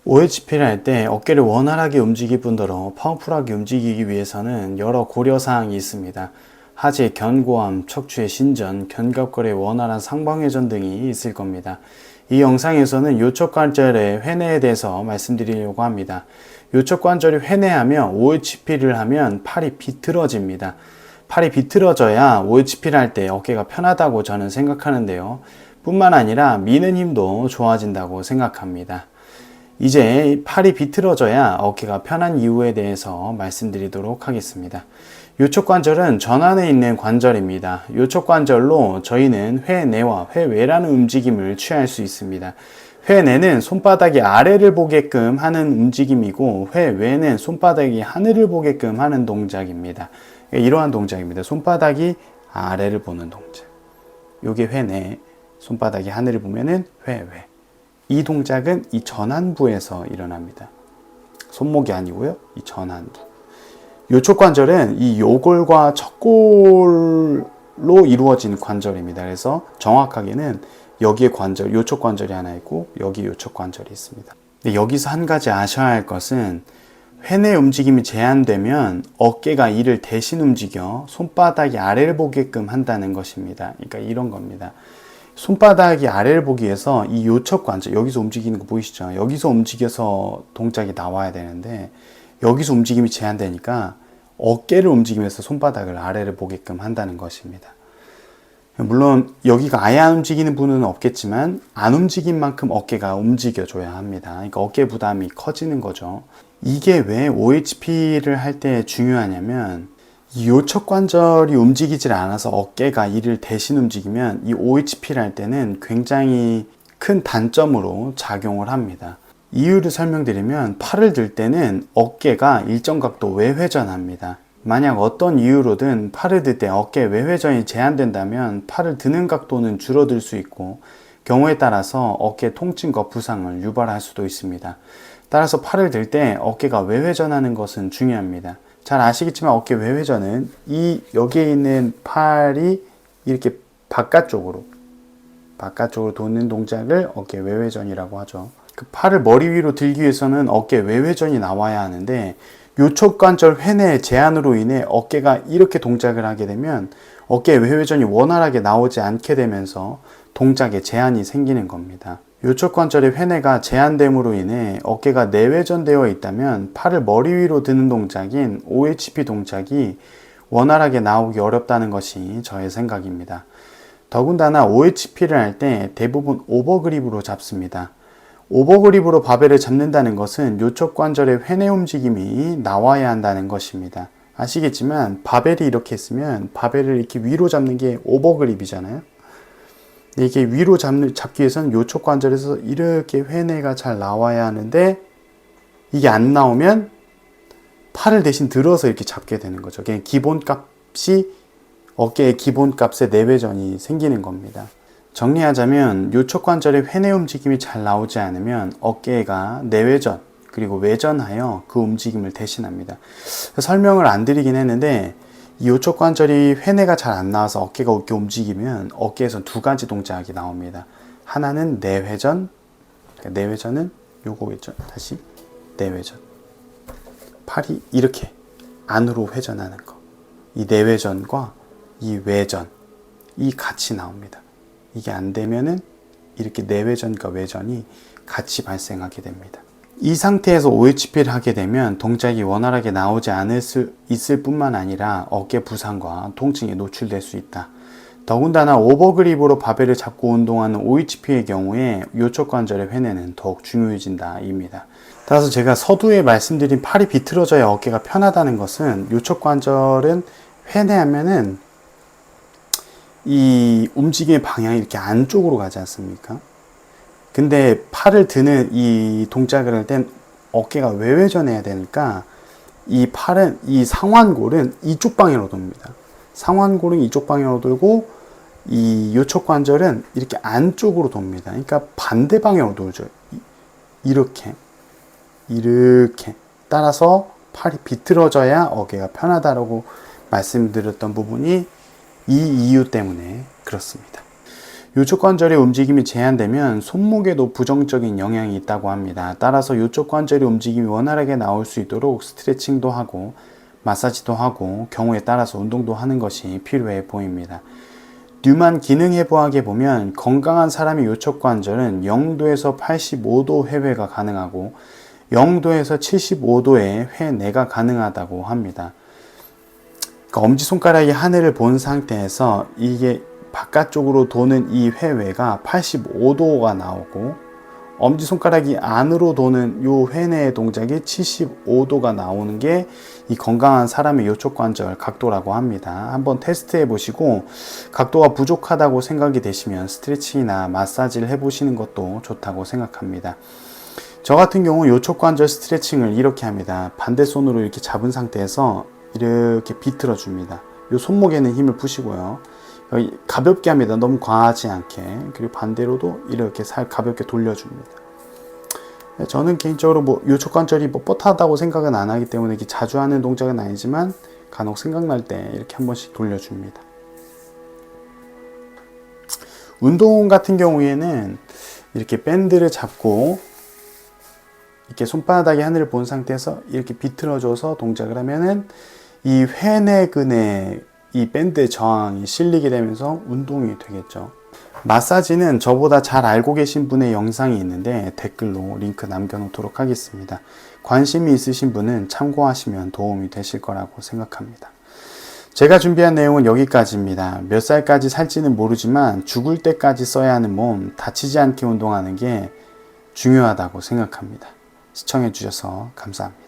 OHP를 할 때 어깨를 원활하게 움직일 뿐더러 파워풀하게 움직이기 위해서는 여러 고려사항이 있습니다. 하지의 견고함, 척추의 신전, 견갑골의 원활한 상방회전 등이 있을 겁니다. 이 영상에서는 요척관절의 회내에 대해서 말씀드리려고 합니다. 요척관절이 회내하며 OHP를 하면 팔이 비틀어집니다. 팔이 비틀어져야 OHP를 할 때 어깨가 편하다고 저는 생각하는데요. 뿐만 아니라 미는 힘도 좋아진다고 생각합니다. 이제 팔이 비틀어져야 어깨가 편한 이유에 대해서 말씀드리도록 하겠습니다. 요척관절은 전환에 있는 관절입니다. 요척관절로 저희는 회내와 회외라는 움직임을 취할 수 있습니다. 회내는 손바닥이 아래를 보게끔 하는 움직임이고 회외는 손바닥이 하늘을 보게끔 하는 동작입니다. 이러한 동작입니다. 손바닥이 아래를 보는 동작. 요게 회내, 손바닥이 하늘을 보면은 회외. 이 동작은 이 전환부에서 일어납니다. 손목이 아니고요. 이 전환부. 요척관절은 이 요골과 척골로 이루어진 관절입니다. 그래서 정확하게는 여기에 관절, 요척관절이 하나 있고 여기 요척관절이 있습니다. 여기서 한 가지 아셔야 할 것은 회내 움직임이 제한되면 어깨가 이를 대신 움직여 손바닥이 아래를 보게끔 한다는 것입니다. 그러니까 이런 겁니다. 손바닥이 아래를 보기 위해서 이 요척관절, 여기서 움직이는 거 보이시죠? 여기서 움직여서 동작이 나와야 되는데 여기서 움직임이 제한되니까 어깨를 움직이면서 손바닥을 아래를 보게끔 한다는 것입니다. 물론 여기가 아예 안 움직이는 분은 없겠지만 안 움직인 만큼 어깨가 움직여줘야 합니다. 그러니까 어깨 부담이 커지는 거죠. 이게 왜 OHP를 할 때 중요하냐면 이 요척관절이 움직이질 않아서 어깨가 이를 대신 움직이면 이 OHP를 할 때는 굉장히 큰 단점으로 작용을 합니다. 이유를 설명드리면 팔을 들 때는 어깨가 일정 각도 외회전합니다. 만약 어떤 이유로든 팔을 들 때 어깨 외회전이 제한된다면 팔을 드는 각도는 줄어들 수 있고 경우에 따라서 어깨 통증과 부상을 유발할 수도 있습니다. 따라서 팔을 들 때 어깨가 외회전하는 것은 중요합니다. 잘 아시겠지만 어깨 외회전은 여기에 있는 팔이 이렇게 바깥쪽으로 도는 동작을 어깨 외회전이라고 하죠. 그 팔을 머리 위로 들기 위해서는 어깨 외회전이 나와야 하는데 요척관절 회내 제한으로 인해 어깨가 이렇게 동작을 하게 되면 어깨 외회전이 원활하게 나오지 않게 되면서 동작에 제한이 생기는 겁니다. 요척관절의 회내가 제한됨으로 인해 어깨가 내외전되어 있다면 팔을 머리 위로 드는 동작인 OHP 동작이 원활하게 나오기 어렵다는 것이 저의 생각입니다. 더군다나 OHP를 할 때 대부분 오버그립으로 잡습니다. 오버그립으로 바벨을 잡는다는 것은 요척관절의 회내 움직임이 나와야 한다는 것입니다. 아시겠지만 바벨이 이렇게 있으면 바벨을 이렇게 위로 잡는 게 오버그립이잖아요. 이게 위로 잡기 위해서는 요척관절에서 이렇게 회내가 잘 나와야 하는데 이게 안 나오면 팔을 대신 들어서 이렇게 잡게 되는 거죠. 그냥 기본값이 어깨의 기본값에 내외전이 생기는 겁니다. 정리하자면 요척관절의 회내 움직임이 잘 나오지 않으면 어깨가 내외전 그리고 외전하여 그 움직임을 대신합니다. 설명을 안 드리긴 했는데 이 요척관절이 회내가 잘 안 나와서 어깨가 이렇게 움직이면 어깨에서 두 가지 동작이 나옵니다. 하나는 내회전, 그러니까 내회전은 요거겠죠. 다시 내회전. 팔이 이렇게 안으로 회전하는 거. 이 내회전과 이 외전, 이 같이 나옵니다. 이게 안 되면은 이렇게 내외전과 외전이 같이 발생하게 됩니다. 이 상태에서 OHP를 하게 되면 동작이 원활하게 나오지 있을 뿐만 아니라 어깨 부상과 통증에 노출될 수 있다. 더군다나 오버그립으로 바벨을 잡고 운동하는 OHP의 경우에 요척관절의 회내는 더욱 중요해진다 입니다. 따라서 제가 서두에 말씀드린 팔이 비틀어져야 어깨가 편하다는 것은 요척관절은 회내하면은 이 움직임의 방향이 이렇게 안쪽으로 가지 않습니까? 근데 팔을 드는 이 동작을 할 땐 어깨가 외회전해야 되니까 이 팔은, 이 상완골은 이쪽 방향으로 돕니다. 상완골은 이쪽 방향으로 돌고 이 요척관절은 이렇게 안쪽으로 돕니다. 그러니까 반대 방향으로 돌죠. 이렇게. 따라서 팔이 비틀어져야 어깨가 편하다라고 말씀드렸던 부분이 이 이유 때문에 그렇습니다. 요쪽 관절의 움직임이 제한되면 손목에도 부정적인 영향이 있다고 합니다. 따라서 요쪽 관절의 움직임이 원활하게 나올 수 있도록 스트레칭도 하고 마사지도 하고 경우에 따라서 운동도 하는 것이 필요해 보입니다. 뉴만 기능해부학에 보면 건강한 사람의 요쪽 관절은 0도에서 85도 회회가 가능하고 0도에서 75도의 회내가 가능하다고 합니다. 그러니까 엄지손가락이 하늘을 본 상태에서 이게 바깥쪽으로 도는 이 회외가 85도가 나오고 엄지손가락이 안으로 도는 이 회내의 동작이 75도가 나오는 게 이 건강한 사람의 요쪽 관절 각도라고 합니다. 한번 테스트해 보시고 각도가 부족하다고 생각이 되시면 스트레칭이나 마사지를 해 보시는 것도 좋다고 생각합니다. 저 같은 경우 요쪽 관절 스트레칭을 이렇게 합니다. 반대 손으로 이렇게 잡은 상태에서 이렇게 비틀어 줍니다. 요 손목에는 힘을 푸시고요. 가볍게 합니다. 너무 과하지 않게. 그리고 반대로도 이렇게 가볍게 돌려줍니다. 저는 개인적으로 요쪽 관절이 뻣뻣하다고 생각은 안 하기 때문에 이렇게 자주 하는 동작은 아니지만 간혹 생각날 때 이렇게 한 번씩 돌려줍니다. 운동 같은 경우에는 이렇게 밴드를 잡고 이렇게 손바닥이 하늘을 본 상태에서 이렇게 비틀어줘서 동작을 하면은 이 회내근에 이 밴드의 저항이 실리게 되면서 운동이 되겠죠. 마사지는 저보다 잘 알고 계신 분의 영상이 있는데 댓글로 링크 남겨놓도록 하겠습니다. 관심이 있으신 분은 참고하시면 도움이 되실 거라고 생각합니다. 제가 준비한 내용은 여기까지입니다. 몇 살까지 살지는 모르지만 죽을 때까지 써야 하는 몸, 다치지 않게 운동하는 게 중요하다고 생각합니다. 시청해 주셔서 감사합니다.